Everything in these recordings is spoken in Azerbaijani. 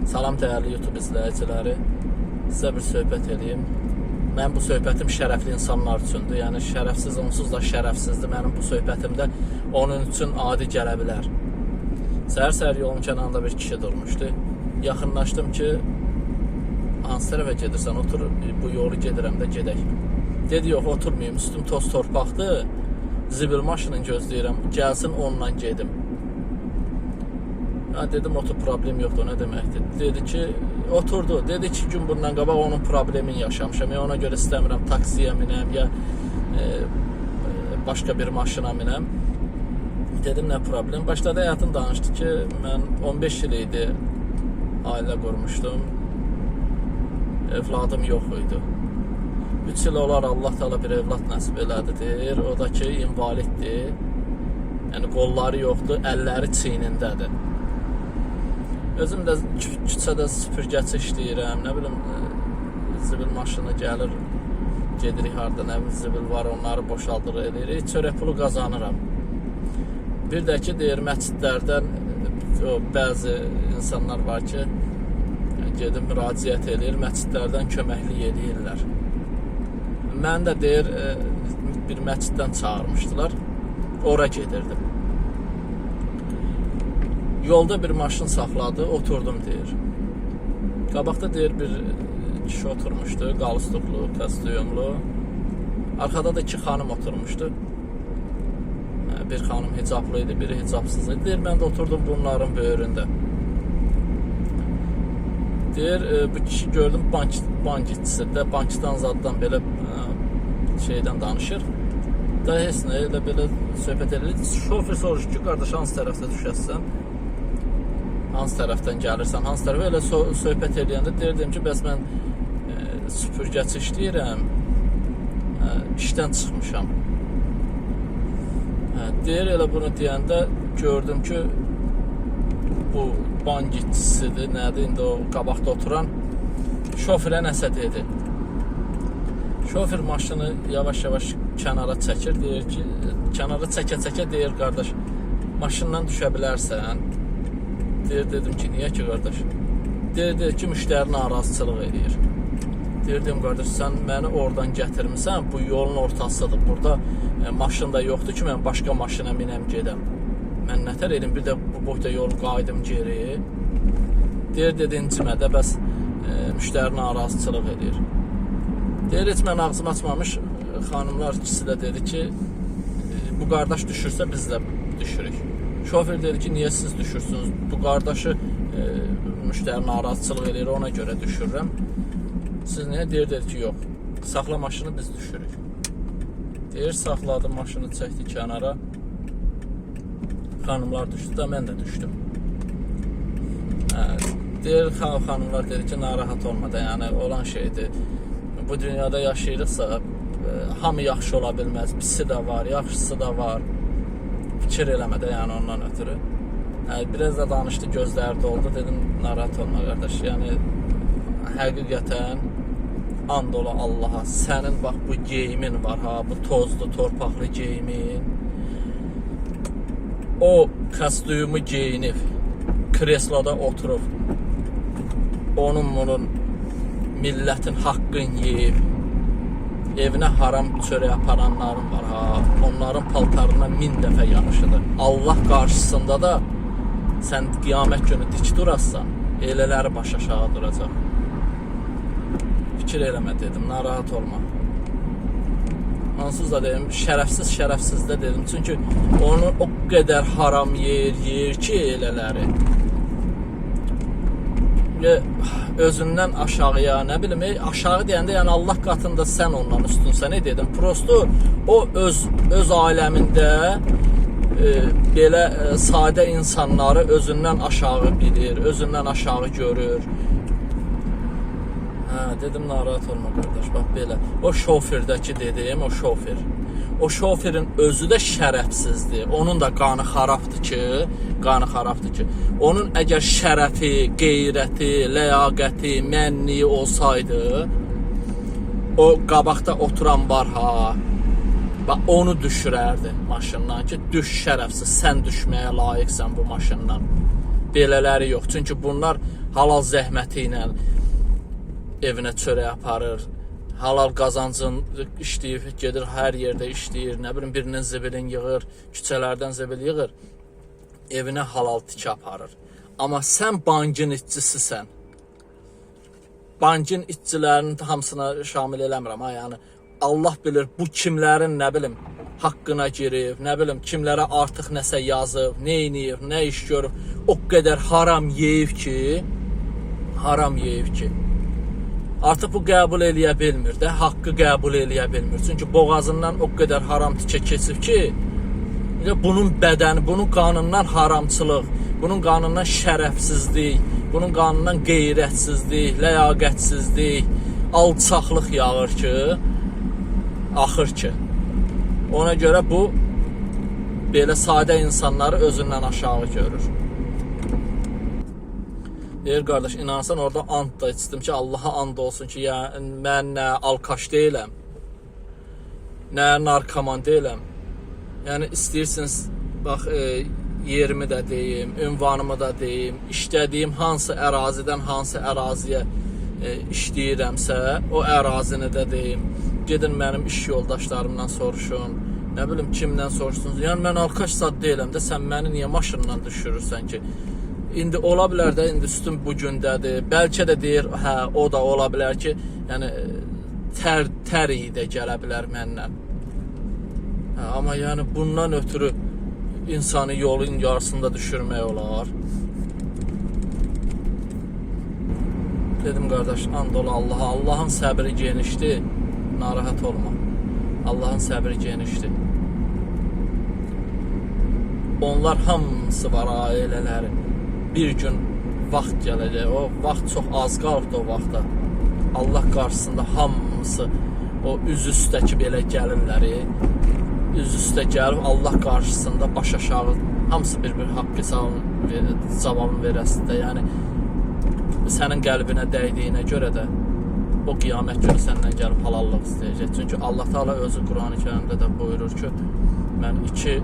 Salam dəyərli YouTube izləyiciləri. Sizə bir söhbət edeyim. Mən bu söhbətim şərəfli insanlar üçündür. Yəni şərəfsiz onsuz da şərəfsizdir. Mənim bu söhbətimdə onun üçün adi gələ bilər. Səhər-səhər yolun kənarında bir kişi durmuşdu. Yaxınlaşdım ki, hansı tərəfə gedirsən, otur, bu yolu gedirəm də gedək. Dedi, yox, oturmayayım, üstüm toz torpaqdır. Zibil maşını gözləyirəm, gəlsin onunla gedim. Ya dedim, otur, problem yoxdur, nə deməkdir? Dedi ki, oturdu. Dedi, 2 gün bundan qabaq onun problemini yaşamışam. Ya ona görə istəmirəm taksiyə minəm, ya başqa bir maşına minəm. Dedim, nə problem? Başladı həyatını danışdı ki, mən 15 il idi, ailə qurmuşdum. Evladım yox idi. 3 il olar Allah Teala bir evlad nəsib elədi deyir. O da ki, invaliddir. Yəni qolları yoxdur, əlləri çiynindədir. Özüm də küçədə süpürgəçi işləyirəm, nə bilim, zibil maşını gəlir, gedirik harada, nə bilim, zibil var, onları boşaldır, edirik, çörək pulu qazanıram. Bir də ki, deyir, məscidlərdən bəzi insanlar var ki, gedib müraciət edir, məscidlərdən köməklik edirlər. Mən də deyir, bir məsciddən çağırmışdılar, ora gedirdim. Yolda bir maşın saxladı, oturdum deyir. Qabaqda deyir bir kişi oturmuşdu, qalstuklu, kostyumlu. Arkada da 2 xanım oturmuşdu. Bir xanım hicablı idi, biri hicabsız idi. Deyir, mən də oturdum bunların böyründə. Deyir, bu kişi gördüm bank içisidir. Bankdan zaddan belə şeydən danışır. Da heç nə, elə belə söhbət edir. Şofer soruşur ki, qardaş, hansı tərəfdə düşəsən? Hansı tərəfdən gəlirsən, hansı tərəfə elə söhbət edəndə deyirdim ki, bəs mən süpürgəçi işləyirəm, işdən çıxmışam. Deyir, elə bunu deyəndə gördüm ki, bu bank işçisidir, nədir, indi o qabaqda oturan şoferə nəsə dedi. Şofer maşını yavaş-yavaş kənara çəkir, deyir ki, kənara çəkə-çəkə deyir, qardaş, maşından düşə bilərsən. Deyir, dedim ki, niyə ki, qardaş? Deyir ki, müştəri narazıçılıq edir. Deyirdim, qardaş, sən məni oradan gətirmirsən, bu yolun ortasıdır. Burada maşın da yoxdur ki, mən başqa maşına minəm gedəm. Mən nətər edim, bir də bu boyda yol qaydım geri. Deyir, incimədə, bəs müştəri narazıçılıq edir. Deyir, heç mən ağzım açmamış, xanımlar ikisi də dedi ki, bu qardaş düşürsə biz də düşürük. Şofer dedi ki, niyə siz düşürsünüz? Bu qardaşı müştəri narazıçılıq edir, ona görə düşürürəm. Siz niyə? Deyir, dedi ki, yox, saxla maşını biz düşürük. Deyir, saxladı, maşını çəkdi kənara. Xanımlar düşdü də, mən də düşdüm. Deyir, xanımlar dedi ki, narahat olmadı, yəni olan şeydir. Bu dünyada yaşayırıqsa, hamı yaxşı ola bilməz, pisi də var, yaxşısı da var. Fikir eləmədə, yəni ondan ötürü. Biraz da danışdı, gözləri doldu, dedim, narahat olma qardaş. Yəni, həqiqətən, and ola Allaha, sənin bax bu geyimin var, ha, bu tozlu, torpaqlı geyimin. O kostyumu geyinib, kresloda oturub, bunun millətin haqqın yeyib, evinə haram çörək aparanların var, ha, onların paltarına 1000 dəfə yanışıdır. Allah qarşısında da sən qiyamət günü dik durarsan, elələri baş aşağı duracaq. Fikir eləmə dedim, narahat olma. Onsuz da dedim, şərəfsiz də dedim. Çünki onu o qədər haram yer ki, elələri. Özündən aşağıya, nə bilim, aşağı deyəndə, yəni Allah qatında sən ondan üstünsən, ne dedim, prosto o öz aləmində belə sadə insanları özündən aşağı bilir, özündən aşağı görür. Dedim, narahat olma qardaş, bax belə. O şoferdəki dedim, o şoferin özü də şərəfsizdir. Onun da qanı xarabdır ki, onun əgər şərəfi, qeyrəti, ləyaqəti, mənliyi olsaydı, o qabaqda oturan var, ha, onu düşürərdi maşından ki, düş şərəfsiz, sən düşməyə layiqsən bu maşından. belələri yox. Çünki bunlar halal zəhməti ilə evinə çörək aparır. Halal qazancın işləyib, gedir hər yerdə işləyir. Nə bilim, birinin zibilin yığır, küçələrdən zibil yığır. Evinə halal tikə aparır. Amma sən bankın işçisisən. Bankın işçilərinin hamısına şamil eləmirəm. Yəni Allah bilir bu kimlərin, nə bilim, haqqına girib, nə bilim, kimlərə artıq nəsə yazıb, nə eləyib, nə iş görüb. O qədər haram yeyib ki, artıq bu qəbul eləyə bilmir də, haqqı qəbul eləyə bilmir. Çünki boğazından o qədər haram tikə keçib ki, bunun bədəni, bunun qanından haramçılıq, bunun qanından şərəfsizlik, bunun qanından qeyrətsizlik, ləyaqətsizlik, alçaqlıq yağır ki, axır ki. Ona görə bu, belə sadə insanları özündən aşağı görür. Deyir, qardaş, inansan orada and da içdim ki, Allaha and olsun ki, mən nə alkaş deyiləm, nə narkoman deyiləm. Yəni, istəyirsiniz, bax, yerimi də deyim, ünvanımı da deyim, işlədiyim hansı ərazidən hansı əraziyə işləyirəmsə, o ərazini də deyim. Gedin mənim iş yoldaşlarımdan soruşun, nə bilim, kimdən soruşsunuz. Yəni, mən alkaş zad deyiləm də, sən məni niyə maşından düşürürsən ki? İndi ola bilər də, indi üstüm bu gündədir. Bəlkə də deyir, hə, o da ola bilər ki, yəni, tər iyi də gələ bilər məndən. Hə, amma yəni, bundan ötürü insanı yolun yarısında düşürmək olar. Dedim, qardaş, and ola Allaha. Allahın səbri genişdir, narahat olma. Allahın səbri genişdir. Onlar hamısı var ailələri. Bir gün vaxt gələcək, o vaxt çox az qalıbdı o vaxtda. Allah qarşısında hamısı o üz üstəki belə gəlirlər, üz üstə gəlib Allah qarşısında baş aşağı hamısı bir-bir haqq cavabını verəsində. Yəni sənin qəlbinə dəydiyinə görə də o qiyamət günü səndən gəlib halallıq istəyəcək. Çünki Allah Teala özü Qurani-Kərimdə də buyurur ki, mən iki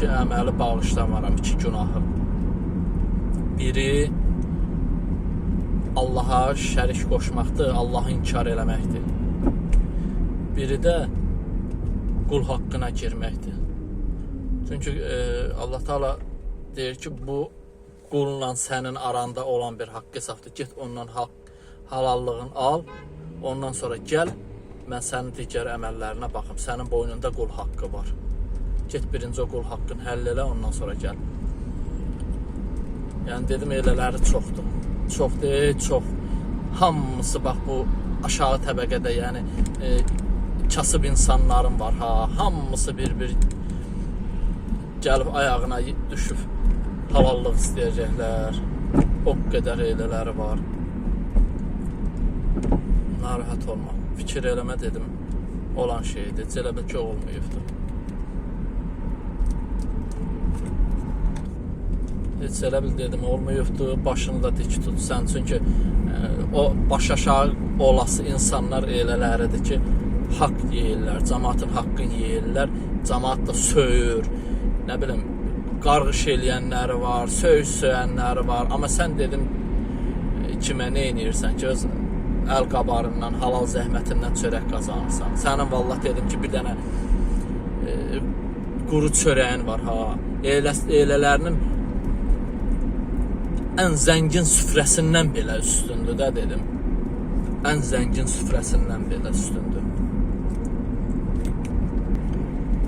əməli bağışlamaram, iki günahı. Biri Allaha şərik qoşmaqdır, Allahı inkar eləməkdir. Biri də qul haqqına girməkdir. Çünki Allah Teala deyir ki, bu qulla sənin aranda olan bir haqq hesabdır. Get ondan halallığını al, ondan sonra gəl, mən sənin digər əməllərinə baxım. Sənin boynunda qul haqqı var. Get birinci o qul haqqını həll elə, ondan sonra gəl. Yəni dedim, elələri çoxdur. Çoxdur, çox. Hamısı bax bu aşağı təbəqədə, yəni kasıb insanların var, ha. Hamısı bir-bir gəlib ayağına düşüb halallıq istəyəcəklər. O qədər elələri var. Narahat olma. Fikir eləmə dedim, olan şeydir. Elə bil ki, olmayıbdır. Heç elə bil dedim, olmayıbdır, başını da dik tut sən. Çünki o baş aşağı olası insanlar elələridir ki, haqq yeyirlər, cəmaatın haqqını yeyirlər, cəmaat da söyür, nə bilim, qarğış eləyənləri var, söyənləri var. Amma sən dedim, kimə nə edirsən ki, öz əl qabarından, halal zəhmətindən çörək qazanırsan. Sənin vallah dedim ki, bir dənə quru çörəyin var, ha. Elələrinin ən zəngin süfrəsindən belə üstündür də dedim. Ən zəngin süfrəsindən belə üstündür.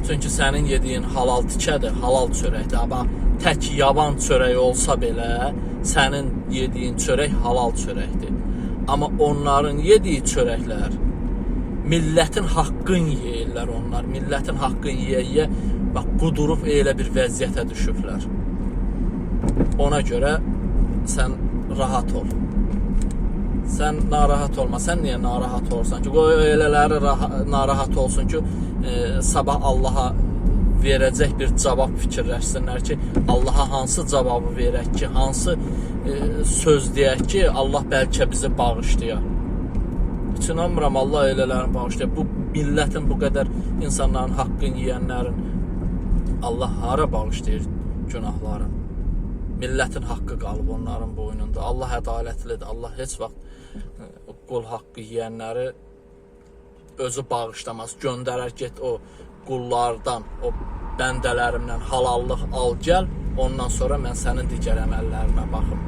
Çünki sənin yediyin halal tikədir, halal çörəkdir. Amma tək yaban çörək olsa belə, sənin yediyin çörək halal çörəkdir. Amma onların yediyi çörəklər, millətin haqqını yeyirlər onlar. Millətin haqqını yeyə, bax, qudurub elə bir vəziyyətə düşüblər. Ona görə sən rahat ol. Sən narahat olma. Sən niyə narahat olursan ki? Qoy elələri narahat olsun ki, sabah Allaha verəcək bir cavab fikirləşsinlər ki, Allaha hansı cavabı verək ki, hansı söz deyək ki, Allah bəlkə bizi bağışlayar. Heç inanmıram Allah elələrini bağışlayar. Bu millətin bu qədər insanların haqqını yeyənlərin Allah hara bağışlayır günahların? Millətin haqqı qalıb onların boynunda. Allah ədalətlidir. Allah heç vaxt qul haqqı yeyənləri özü bağışlamaz. Göndərər, get o qullardan, o bəndələrimdən halallıq al, gəl. Ondan sonra mən sənin digər əməllərinə baxım.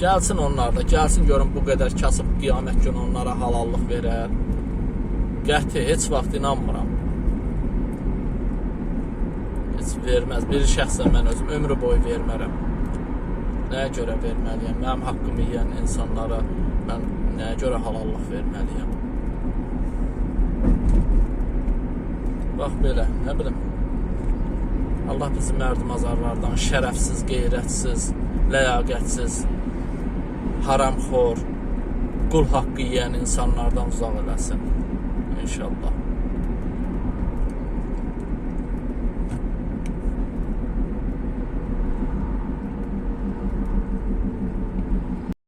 Gəlsin onlar da, gəlsin görün bu qədər kasıb qiyamət günü onlara halallıq verər. Qəti, heç vaxt inanmıram. Heç verməz. Bir şəxsən mən özüm ömrü boyu vermərəm. Nəyə görə verməliyəm? Mənim haqqımı yeyən insanlara mən nəyə görə halallıq verməliyəm? Bax belə, nə bilim. Allah bizi mərdimazarlardan, şərəfsiz, qeyrətsiz, ləyaqətsiz, haramxor, qul haqqı yeyən insanlardan uzaq eləsin. İnşallah.